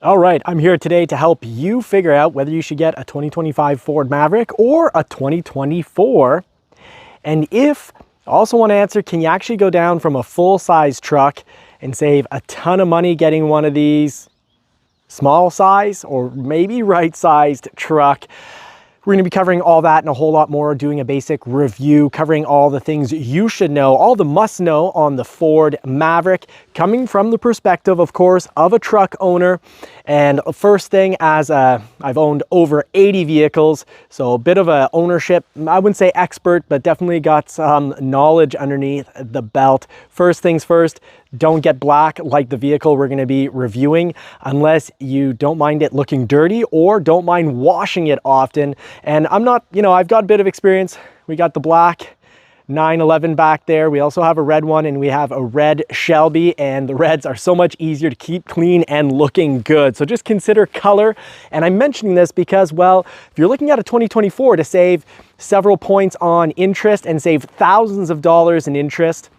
All right, I'm here today to help you figure out whether you should get a 2025 Ford Maverick or a 2024. And if, I also want to answer, can you actually go down from a full-size truck and save a ton of money getting one of these small size or maybe right-sized truck? We're going to be covering all that and a whole lot more, doing a basic review, covering all the things you should know, all the must know on the Ford Maverick, coming from the perspective, of course, of a truck owner. And first thing, I've owned over 80 vehicles, so a bit of a ownership, I wouldn't say expert, but definitely got some knowledge underneath the belt. First things first, don't get black like the vehicle we're going to be reviewing unless you don't mind it looking dirty or don't mind washing it often. And I'm not, I've got a bit of experience. We got the black 911 back there. We also have a red one, and we have a red Shelby, and the reds are so much easier to keep clean and looking good. So just consider color. And I'm mentioning this because, well, if you're looking at a 2024 to save several points on interest and save thousands of dollars in interest,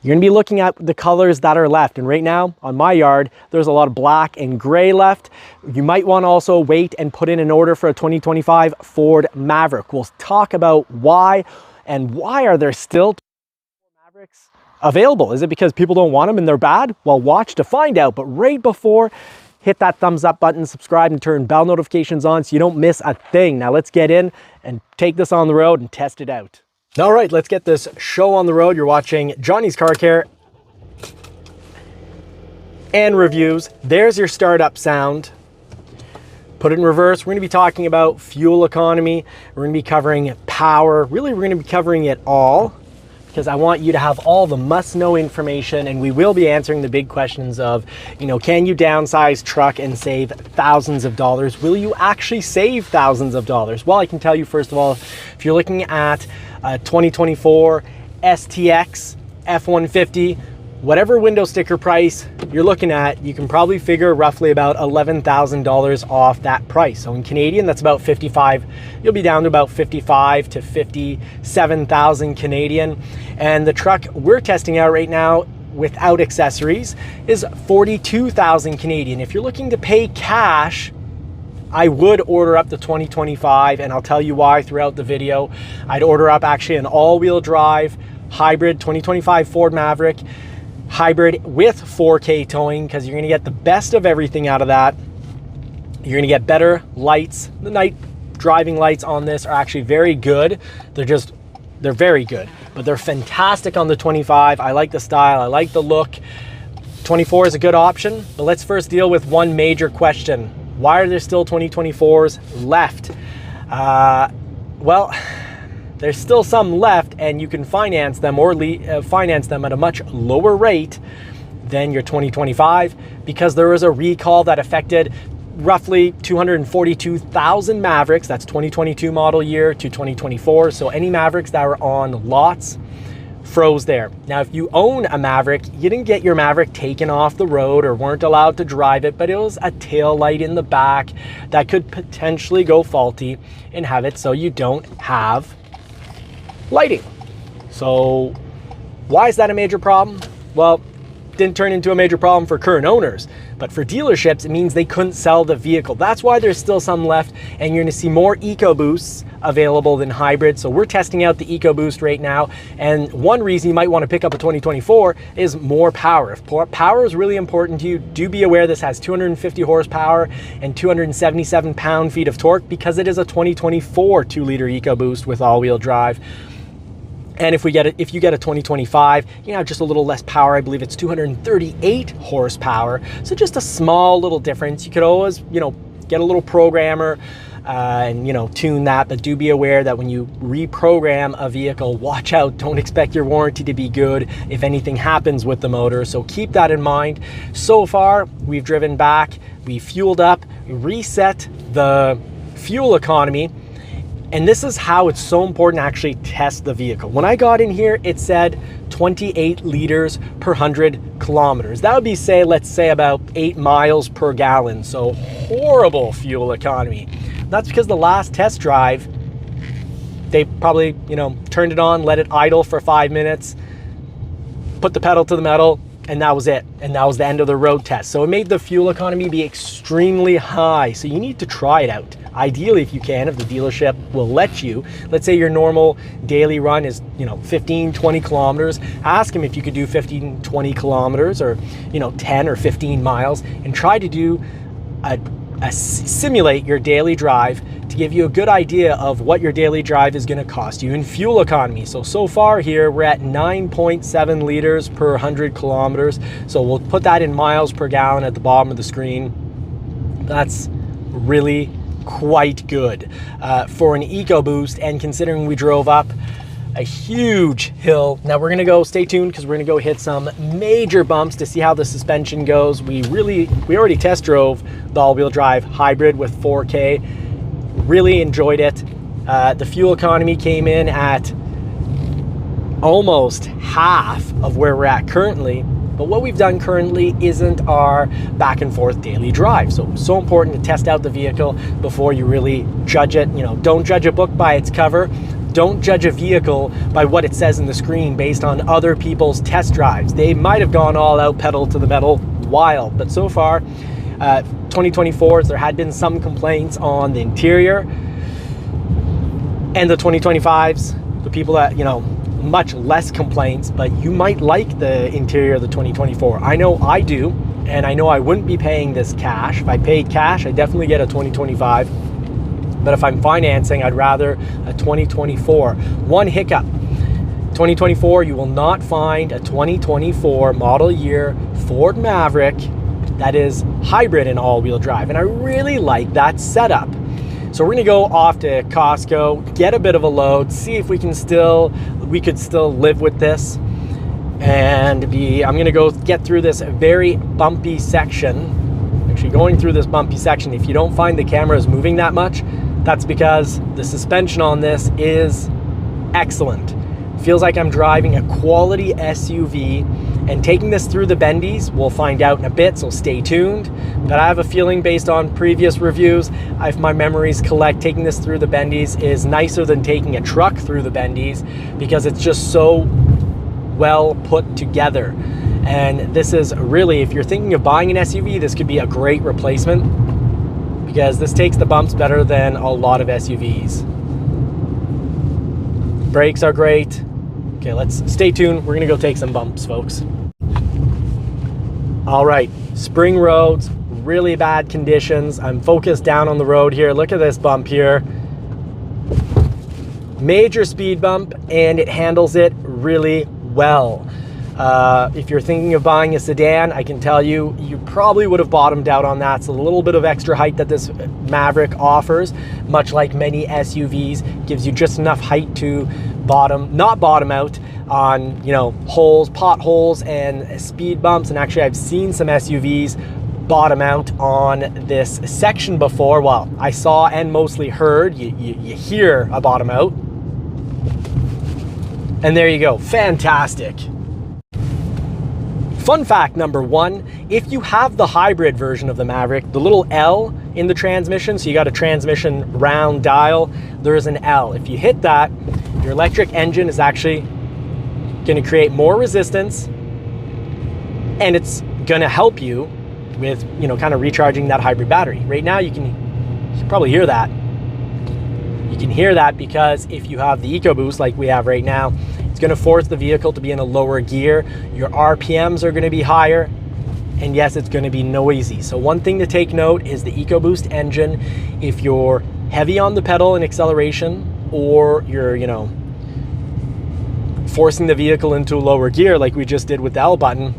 you're going to be looking at the colors that are left. And right now on my yard, there's a lot of black and gray left. You might want to also wait and put in an order for a 2025 Ford Maverick. We'll talk about why, and why are there still Mavericks available? Is it because people don't want them and they're bad? Well, watch to find out. But right before, hit that thumbs up button, subscribe, and turn bell notifications on so you don't miss a thing. Now let's get in and take this on the road and test it out. All right, let's get this show on the road. You're watching Johnny's Car Care and Reviews. There's your startup sound. Put it in reverse. We're going to be talking about fuel economy. We're going to be covering power. Really, we're going to be covering it all because I want you to have all the must-know information, and we will be answering the big questions of, can you downsize truck and save thousands of dollars? Will you actually save thousands of dollars? Well, I can tell you, first of all, if you're looking at a 2024 STX F-150, whatever window sticker price you're looking at, you can probably figure roughly about $11,000 off that price. So in Canadian, that's about 55. You'll be down to about 55 to 57,000 Canadian. And the truck we're testing out right now without accessories is 42,000 Canadian. If you're looking to pay cash, I would order up the 2025, and I'll tell you why throughout the video. I'd order up actually an all-wheel drive hybrid 2025 Ford Maverick hybrid with 4K towing, because you're going to get the best of everything out of that. You're going to get better lights. The night driving lights on this are actually very good. They're very good, but they're fantastic on the 25. I like the style. I like the look. 24 is a good option, but let's first deal with one major question. Why are there still 2024s left? Well, there's still some left, and you can finance them or finance them at a much lower rate than your 2025 because there was a recall that affected roughly 242,000 Mavericks. That's 2022 model year to 2024. So any Mavericks that were on lots froze there. Now, if you own a Maverick, you didn't get your Maverick taken off the road or weren't allowed to drive it, but it was a tail light in the back that could potentially go faulty and have it so you don't have lighting. So why is that a major problem? Well, it didn't turn into a major problem for current owners, but for dealerships, it means they couldn't sell the vehicle. That's why there's still some left, and you're going to see more EcoBoosts available than hybrid. So we're testing out the EcoBoost right now, and one reason you might want to pick up a 2024 is more power. If power is really important to you, do be aware this has 250 horsepower and 277 pound-feet of torque because it is a 2024 2-liter EcoBoost with all-wheel drive. And if you get a 2025, just a little less power. I believe it's 238 horsepower. So just a small little difference. You could always, get a little programmer and, tune that. But do be aware that when you reprogram a vehicle, watch out. Don't expect your warranty to be good if anything happens with the motor. So keep that in mind. So far, we've driven back, we fueled up, reset the fuel economy. And this is how it's so important to actually test the vehicle. When I got in here, it said 28 liters per 100 kilometers. That would be, let's say about 8 miles per gallon. So horrible fuel economy. That's because the last test drive, they probably, turned it on, let it idle for 5 minutes, put the pedal to the metal, And that was it. And that was the end of the road test. So it made the fuel economy be extremely high. So you need to try it out. Ideally, if you can, if the dealership will let you. Let's say your normal daily run is, 15, 20 kilometers. Ask them if you could do 15, 20 kilometers or, 10 or 15 miles, and try to do simulate your daily drive to give you a good idea of what your daily drive is going to cost you in fuel economy. So far here, we're at 9.7 liters per 100 kilometers. So we'll put that in miles per gallon at the bottom of the screen. That's really quite good for an EcoBoost, and considering we drove up a huge hill. Now we're gonna go, stay tuned, because we're gonna go hit some major bumps to see how the suspension goes. We already test drove the all-wheel drive hybrid with 4K. Really enjoyed it. The fuel economy came in at almost half of where we're at currently. But what we've done currently isn't our back and forth daily drive. So important to test out the vehicle before you really judge it. Don't judge a book by its cover. Don't judge a vehicle by what it says in the screen based on other people's test drives. They might have gone all out, pedal to the metal, wild. But so far, 2024s, there had been some complaints on the interior. And the 2025s, the people that, much less complaints, but you might like the interior of the 2024. I know I do, and I know I wouldn't be paying this cash. If I paid cash, I definitely get a 2025. But if I'm financing, I'd rather a 2024. One hiccup, 2024, you will not find a 2024 model year Ford Maverick that is hybrid and all-wheel drive. And I really like that setup. So we're gonna go off to Costco, get a bit of a load, see if we could still live with this. And I'm gonna go get through this very bumpy section. Actually, going through this bumpy section, if you don't find the camera is moving that much, that's because the suspension on this is excellent. Feels like I'm driving a quality SUV, and taking this through the bendies, we'll find out in a bit, so stay tuned. But I have a feeling, based on previous reviews, if my memories collect, taking this through the bendies is nicer than taking a truck through the bendies, because it's just so well put together. And this is really, if you're thinking of buying an SUV, this could be a great replacement, because this takes the bumps better than a lot of SUVs. Brakes are great. Okay, let's stay tuned. We're gonna go take some bumps, folks. All right, spring roads, really bad conditions. I'm focused down on the road here. Look at this bump here. Major speed bump, and it handles it really well. If you're thinking of buying a sedan, I can tell you, you probably would have bottomed out on that. It's a little bit of extra height that this Maverick offers, much like many SUVs, gives you just enough height to not bottom out on, holes, potholes, and speed bumps. And actually, I've seen some SUVs bottom out on this section before. Well, I saw and mostly heard, you hear a bottom out. And there you go, fantastic. Fun fact number one, if you have the hybrid version of the Maverick, the little L in the transmission, so you got a transmission round dial, there is an L. If you hit that, your electric engine is actually going to create more resistance, and it's going to help you with, kind of recharging that hybrid battery. Right now, you can probably hear that. You can hear that because if you have the EcoBoost like we have right now, it's going to force the vehicle to be in a lower gear. Your RPMs are going to be higher, and yes, it's going to be noisy. So one thing to take note is the EcoBoost engine. If you're heavy on the pedal and acceleration, or you're, forcing the vehicle into a lower gear like we just did with the L button,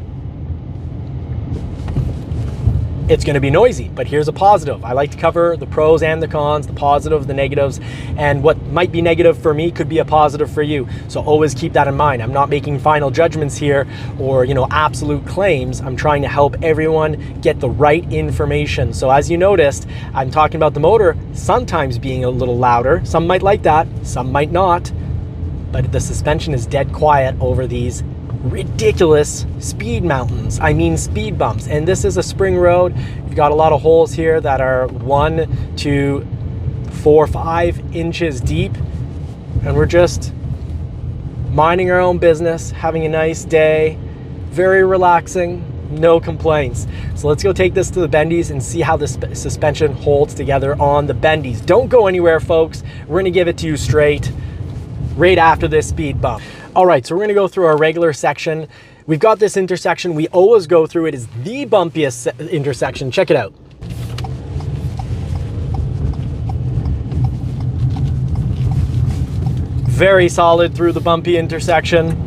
it's going to be noisy. But here's a positive. I like to cover the pros and the cons, the positive, the negatives, and what might be negative for me could be a positive for you. So always keep that in mind. I'm not making final judgments here or, absolute claims. I'm trying to help everyone get the right information. So as you noticed, I'm talking about the motor sometimes being a little louder. Some might like that, some might not, but the suspension is dead quiet over these ridiculous speed speed bumps. And this is a spring road. You've got a lot of holes here that are 1 to 4, 5 inches deep, and we're just minding our own business, having a nice day, very relaxing, no complaints. So let's go take this to the bendies and see how this suspension holds together on the bendies. Don't go anywhere, folks. We're gonna give it to you straight right after this speed bump. All right, so we're gonna go through our regular section. We've got this intersection we always go through. It is the bumpiest intersection. Check it out. Very solid through the bumpy intersection.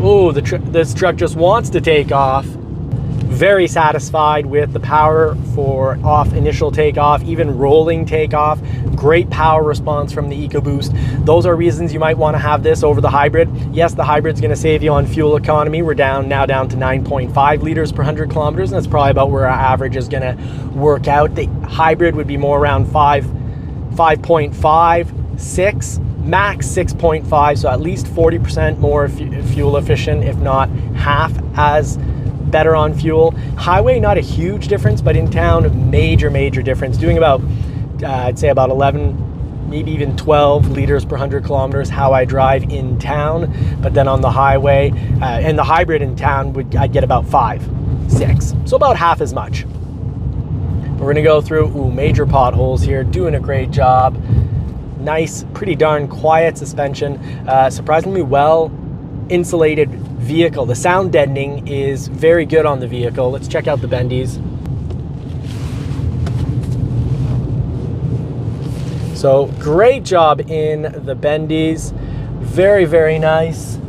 Oh, this truck just wants to take off. Very satisfied with the power for off initial takeoff, even rolling takeoff. Great power response from the EcoBoost. Those are reasons you might want to have this over the hybrid. Yes, the hybrid's going to save you on fuel economy. We're now down to 9.5 liters per 100 kilometers, and that's probably about where our average is going to work out. The hybrid would be more around 5.5, 6. Max 6.5, so at least 40% more fuel efficient, if not half as better on fuel. Highway, not a huge difference, but in town, major difference. Doing about, I'd say about 11, maybe even 12 liters per 100 kilometers, how I drive in town. But then on the highway, and the hybrid in town, I'd get about 5, 6. So about half as much. We're gonna go through, major potholes here, doing a great job. Nice, pretty darn quiet suspension, surprisingly well insulated vehicle. The sound deadening is very good on the vehicle. Let's check out the bendies. So great job in the bendies. Very nice.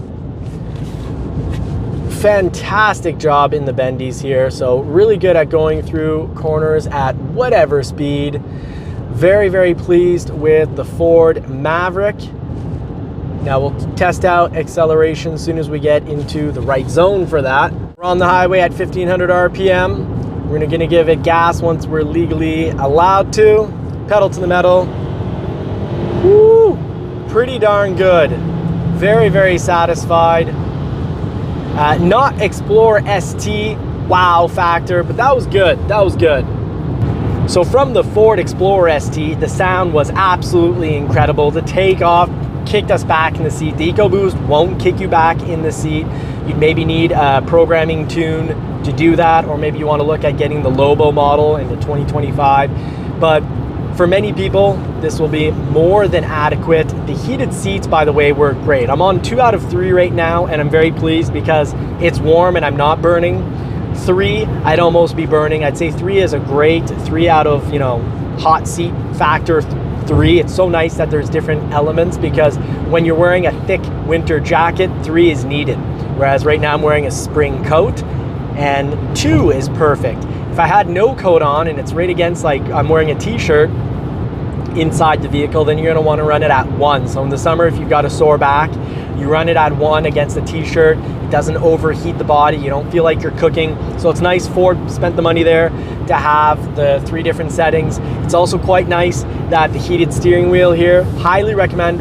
Fantastic job in the bendies here. So really good at going through corners at whatever speed. Very pleased with the Ford Maverick. Now we'll test out acceleration as soon as we get into the right zone for that. We're on the highway at 1500 RPM. We're gonna give it gas once we're legally allowed to. Pedal to the metal. Woo! Pretty darn good. Very satisfied. Not Explorer ST wow factor, but that was good. So from the Ford Explorer ST, the sound was absolutely incredible. The takeoff kicked us back in the seat. The EcoBoost won't kick you back in the seat. You'd maybe need a programming tune to do that, or maybe you want to look at getting the Lobo model in the 2025. But for many people, this will be more than adequate. The heated seats, by the way, work great. I'm on 2 out of 3 right now, and I'm very pleased because it's warm and I'm not burning. 3, I'd almost be burning. I'd say 3 is a great 3 out of, hot seat factor 3. It's so nice that there's different elements, because when you're wearing a thick winter jacket, 3 is needed. Whereas right now I'm wearing a spring coat, and 2 is perfect. If I had no coat on and it's right against, like I'm wearing a t-shirt inside the vehicle, then you're gonna wanna run it at 1. So in the summer, if you've got a sore back, you run it at 1 against a t-shirt. It doesn't overheat the body. You don't feel like you're cooking. So it's nice. Ford spent the money there to have the 3 different settings. It's also quite nice that the heated steering wheel here. Highly recommend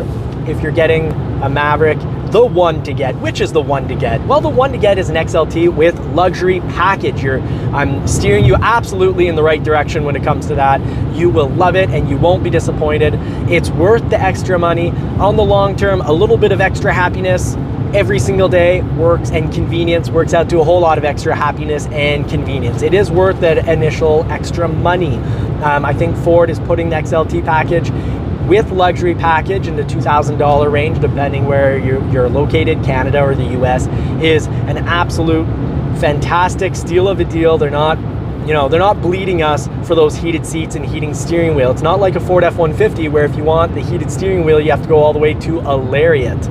if you're getting a Maverick, the one to get. Which is the one to get? Well, the one to get is an XLT with luxury package. I'm steering you absolutely in the right direction when it comes to that. You will love it and you won't be disappointed. It's worth the extra money. On the long term, a little bit of extra happiness every single day works, and convenience works out to a whole lot of extra happiness and convenience. It is worth that initial extra money. I think Ford is putting the XLT package with luxury package in the $2,000 range, depending where you're located, Canada or the US, is an absolute fantastic steal of a deal. They're not bleeding us for those heated seats and heating steering wheel. It's not like a Ford F-150 where if you want the heated steering wheel, you have to go all the way to a Lariat.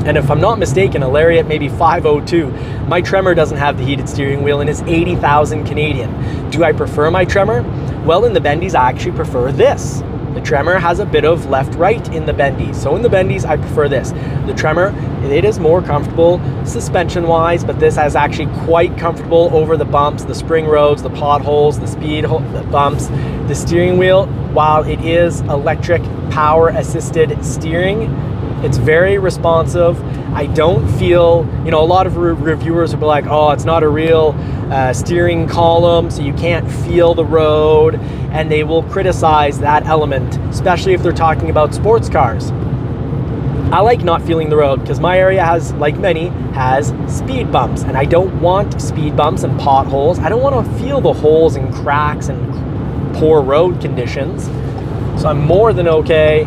And if I'm not mistaken, a Lariat maybe 502. My Tremor doesn't have the heated steering wheel and is 80,000 Canadian. Do I prefer my Tremor? Well, in the bendies, I actually prefer this. The Tremor has a bit of left-right in the bendies. So in the bendies, I prefer this. The Tremor, it is more comfortable suspension-wise, but this is actually quite comfortable over the bumps, the spring roads, the potholes, the speed bumps. The steering wheel, while it is electric power-assisted steering, it's very responsive. I don't feel, a lot of reviewers will be like, oh, it's not a real steering column, so you can't feel the road, and they will criticize that element, especially if they're talking about sports cars. I like not feeling the road because my area has, like many, has speed bumps, and I don't want speed bumps and potholes. I don't want to feel the holes and cracks and poor road conditions. So I'm more than okay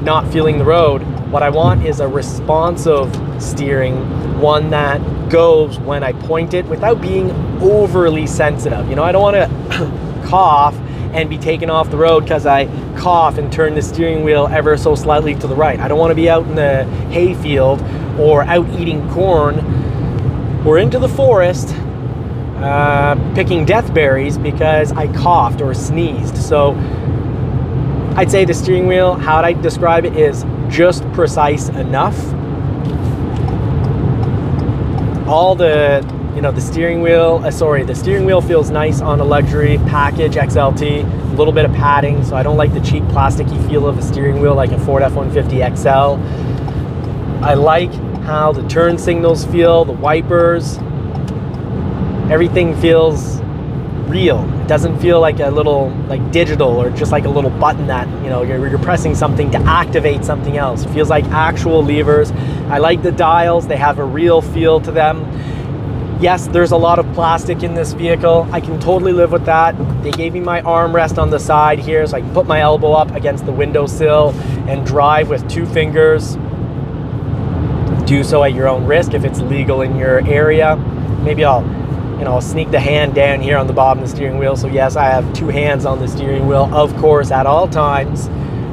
not feeling the road. What I want is a responsive steering, one that goes when I point it without being overly sensitive. You know, I don't want to cough and be taken off the road because I cough and turn the steering wheel ever so slightly to the right. I don't want to be out in the hayfield or out eating corn or into the forest picking death berries because I coughed or sneezed. So I'd say the steering wheel, how I describe it, is just precise enough. All the, you know, the steering wheel feels nice on a luxury package XLT, a little bit of padding, so I don't like the cheap plasticky feel of a steering wheel like a Ford F-150 XL. I like how the turn signals feel, the wipers, everything feels real. It doesn't feel like a little, like digital, or just like a little button that, you know, you're pressing something to activate something else. It feels like actual levers. I like the dials, they have a real feel to them. Yes, there's a lot of plastic in this vehicle. I can totally live with that. They gave me my armrest on the side here so I can put my elbow up against the windowsill and drive with 2 fingers. Do so at your own risk if it's legal in your area. Maybe I'll sneak the hand down here on the bottom of the steering wheel. So yes, I have 2 hands on the steering wheel, of course, at all times.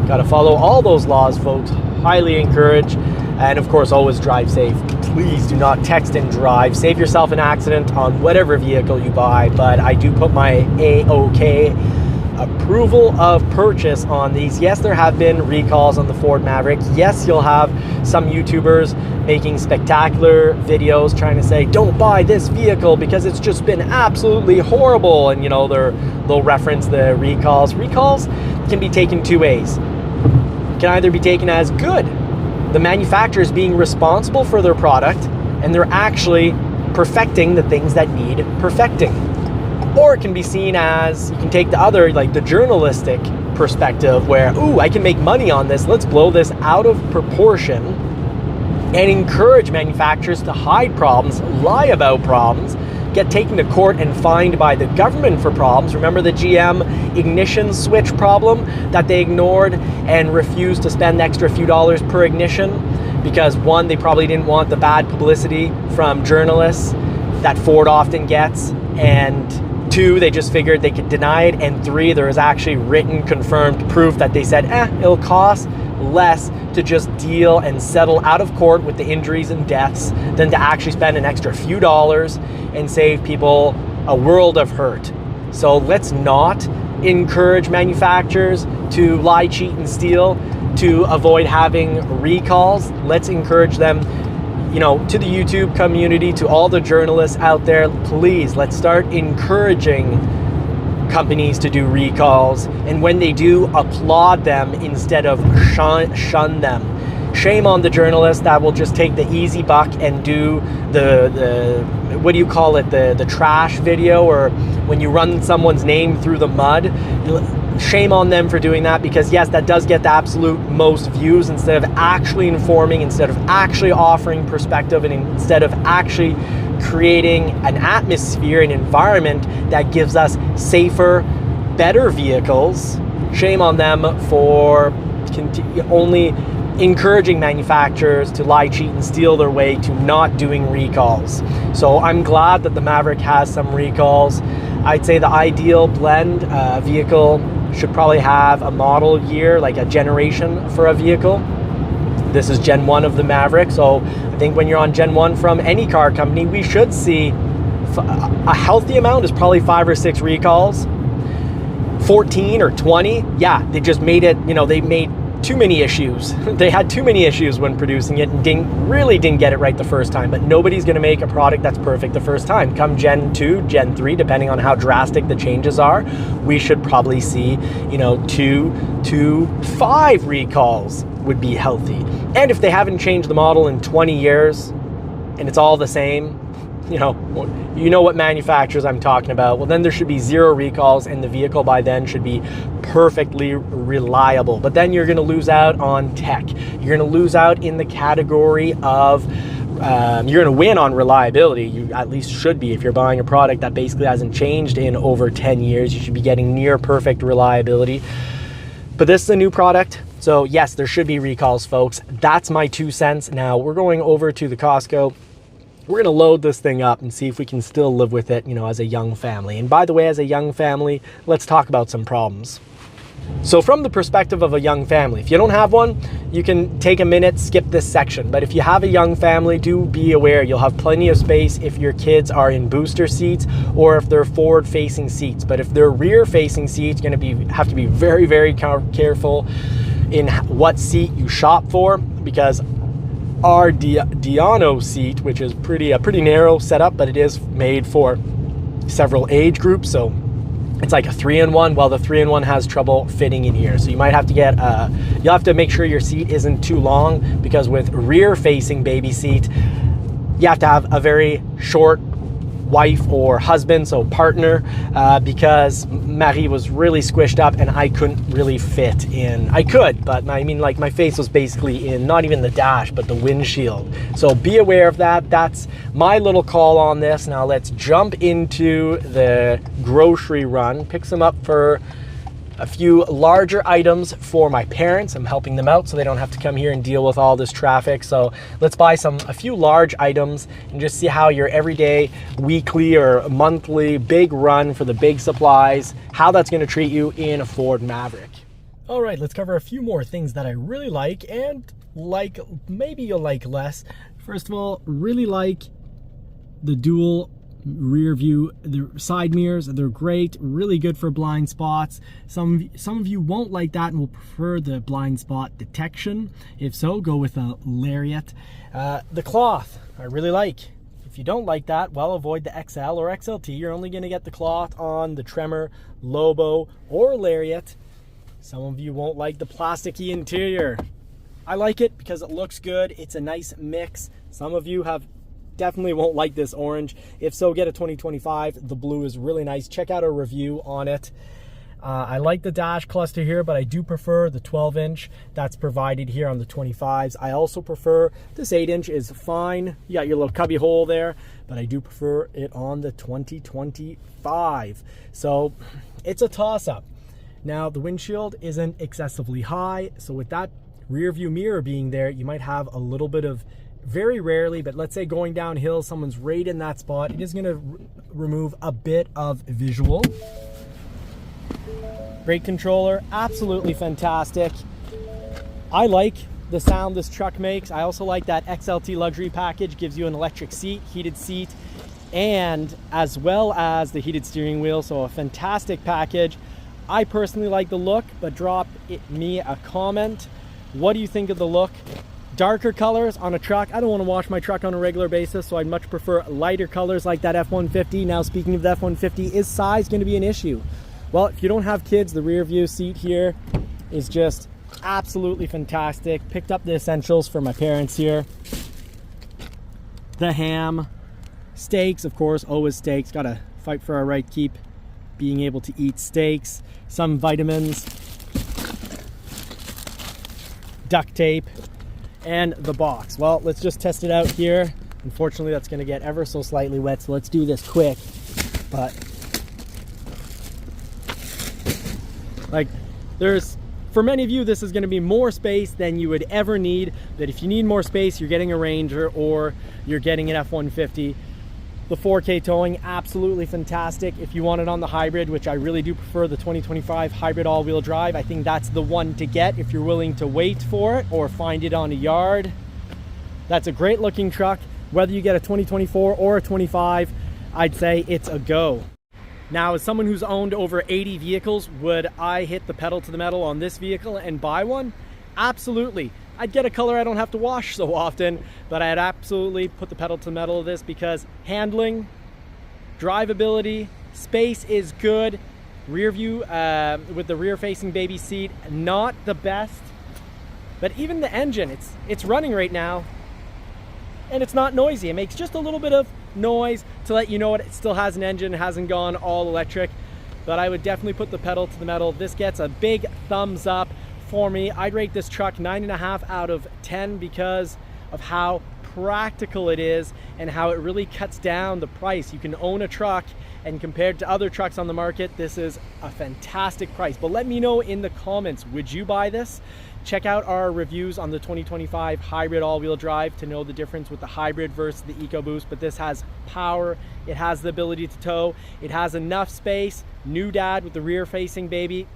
Got to follow all those laws, folks. Highly encourage. And of course, always drive safe. Please do not text and drive. Save yourself an accident on whatever vehicle you buy. But I do put my A-OK approval of purchase on these. Yes, there have been recalls on the Ford Maverick. Yes, you'll have some YouTubers making spectacular videos trying to say, don't buy this vehicle because it's just been absolutely horrible. And, you know, they'll reference the recalls. Recalls can be taken 2 ways. It can either be taken as good, the manufacturer is being responsible for their product and they're actually perfecting the things that need perfecting. Or it can be seen as, you can take the other, like the journalistic perspective where, ooh, I can make money on this, let's blow this out of proportion and encourage manufacturers to hide problems, lie about problems, get taken to court and fined by the government for problems. Remember the GM ignition switch problem that they ignored and refused to spend extra few dollars per ignition because 1, they probably didn't want the bad publicity from journalists that Ford often gets, and 2, they just figured they could deny it, and 3, there is actually written confirmed proof that they said, it'll cost less to just deal and settle out of court with the injuries and deaths than to actually spend an extra few dollars and save people a world of hurt. So let's not encourage manufacturers to lie, cheat, and steal to avoid having recalls. Let's encourage them, you know, to the YouTube community, to all the journalists out there, please, let's start encouraging companies to do recalls, and when they do, applaud them instead of shun them. Shame on the journalists that will just take the easy buck and do the what do you call it, the trash video, or when you run someone's name through the mud. Shame on them for doing that, because yes, that does get the absolute most views instead of actually informing, instead of actually offering perspective, and instead of actually creating an atmosphere, an environment that gives us safer, better vehicles. Shame on them for only encouraging manufacturers to lie, cheat, and steal their way to not doing recalls. So I'm glad that the Maverick has some recalls. I'd say the ideal blend vehicle should probably have a model year, like a generation for a vehicle. This is Gen 1 of the Maverick, so I think when you're on Gen 1 from any car company, we should see a healthy amount is probably 5 or 6 recalls. 14 or 20, yeah, they just made it, you know, they made too many issues. They had too many issues when producing it and didn't get it right the first time. But nobody's going to make a product that's perfect the first time. Come Gen 2, Gen 3, depending on how drastic the changes are, we should probably see, you know, 2 to 5 recalls would be healthy. And if they haven't changed the model in 20 years and it's all the same, you know what manufacturers I'm talking about, well, then there should be 0 recalls, and the vehicle by then should be perfectly reliable. But then you're going to lose out on tech. You're going to lose out in the category of you're going to win on reliability. You at least should be. If you're buying a product that basically hasn't changed in over 10 years, you should be getting near perfect reliability. But this is a new product, so yes, there should be recalls, folks. That's my 2 cents. Now we're going over to the Costco. We're gonna load this thing up and see if we can still live with it, as a young family. And by the way, as a young family, let's talk about some problems. So from the perspective of a young family, if you don't have one, you can take a minute, skip this section. But if you have a young family, do be aware you'll have plenty of space if your kids are in booster seats or if they're forward-facing seats. But if they're rear-facing seats, you're gonna have to be very, very careful in what seat you shop for, because our Diano seat, which is a pretty narrow setup, but it is made for several age groups, so it's like a 3-in-1. Well, the 3-in-1 has trouble fitting in here, so you might have to get you'll have to make sure your seat isn't too long, because with rear facing baby seat, you have to have a very short wife or husband, so partner, because Marie was really squished up and I couldn't really fit in. I could, but I mean, like, my face was basically in not even the dash, but the windshield. So be aware of that. That's my little call on this. Now let's jump into the grocery run, pick some up for a few larger items for my parents. I'm helping them out so they don't have to come here and deal with all this traffic. So let's buy a few large items and just see how your everyday, weekly or monthly big run for the big supplies, how that's going to treat you in a Ford Maverick. All right, let's cover a few more things that I really like and maybe you'll like less. First of all, really like the dual rear view, the side mirrors. They're great, really good for blind spots. Some of you won't like that and will prefer the blind spot detection. If so, go with a Lariat. The cloth I really like. If you don't like that, well, avoid the XL or XLT. You're only going to get the cloth on the Tremor, Lobo, or Lariat. Some of you won't like the plasticky interior. I like it because it looks good. It's a nice mix. Some of you definitely won't like this orange. If so, get a 2025. The blue is really nice. Check out our review on it. I like the dash cluster here, but I do prefer the 12-inch that's provided here on the 25s. I also prefer this 8-inch is fine. You got your little cubby hole there, but I do prefer it on the 2025. So it's a toss-up. Now the windshield isn't excessively high, so with that rear view mirror being there, you might have a little bit of, very rarely, but let's say going downhill, someone's right in that spot, it is going to remove a bit of visual. Brake controller, absolutely fantastic. I like the sound this truck makes. I also like that XLT luxury package, gives you an electric seat, heated seat, and as well as the heated steering wheel, so a fantastic package. I personally like the look, but drop me a comment. What do you think of the look? Darker colors on a truck. I don't want to wash my truck on a regular basis, so I'd much prefer lighter colors like that F-150. Now, speaking of the F-150, is size going to be an issue? Well, if you don't have kids, the rear view seat here is just absolutely fantastic. Picked up the essentials for my parents here. The ham, steaks, of course, always steaks. Got to fight for our right, keep being able to eat steaks. Some vitamins, duct tape, and the box. Well, let's just test it out here. Unfortunately, that's going to get ever so slightly wet, so let's do this quick. But for many of you, this is going to be more space than you would ever need. But if you need more space, you're getting a Ranger or you're getting an F-150. The 4K towing, absolutely fantastic. If you want it on the hybrid, which I really do prefer, the 2025 hybrid all-wheel drive, I think that's the one to get if you're willing to wait for it or find it on a yard. That's a great looking truck. Whether you get a 2024 or a 25, I'd say it's a go. Now, as someone who's owned over 80 vehicles, would I hit the pedal to the metal on this vehicle and buy one? Absolutely. I'd get a color I don't have to wash so often, but I'd absolutely put the pedal to the metal of this because handling, drivability, space is good. Rear view with the rear facing baby seat, not the best, but even the engine, it's running right now and it's not noisy. It makes just a little bit of noise to let you know it still has an engine, it hasn't gone all electric, but I would definitely put the pedal to the metal. This gets a big thumbs up for me. I'd rate this truck 9.5 out of 10 because of how practical it is and how it really cuts down the price. You can own a truck, and compared to other trucks on the market, this is a fantastic price. But let me know in the comments, would you buy this? Check out our reviews on the 2025 hybrid all-wheel drive to know the difference with the hybrid versus the EcoBoost. But this has power, it has the ability to tow, it has enough space. New dad with the rear-facing baby.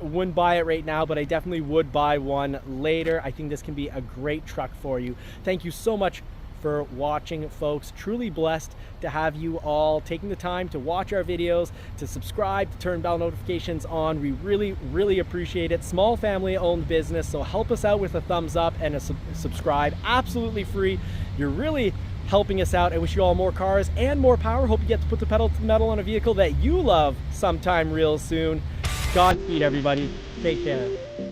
Wouldn't buy it right now, but I definitely would buy one later. I think this can be a great truck for you. Thank you so much for watching, folks. Truly blessed to have you all taking the time to watch our videos, to subscribe, to turn bell notifications on. We really appreciate it. Small family owned business, so help us out with a thumbs up and a subscribe. Absolutely free. You're really helping us out. I wish you all more cars and more power. Hope you get to put the pedal to the metal on a vehicle that you love sometime real soon. Godspeed, everybody. Take care.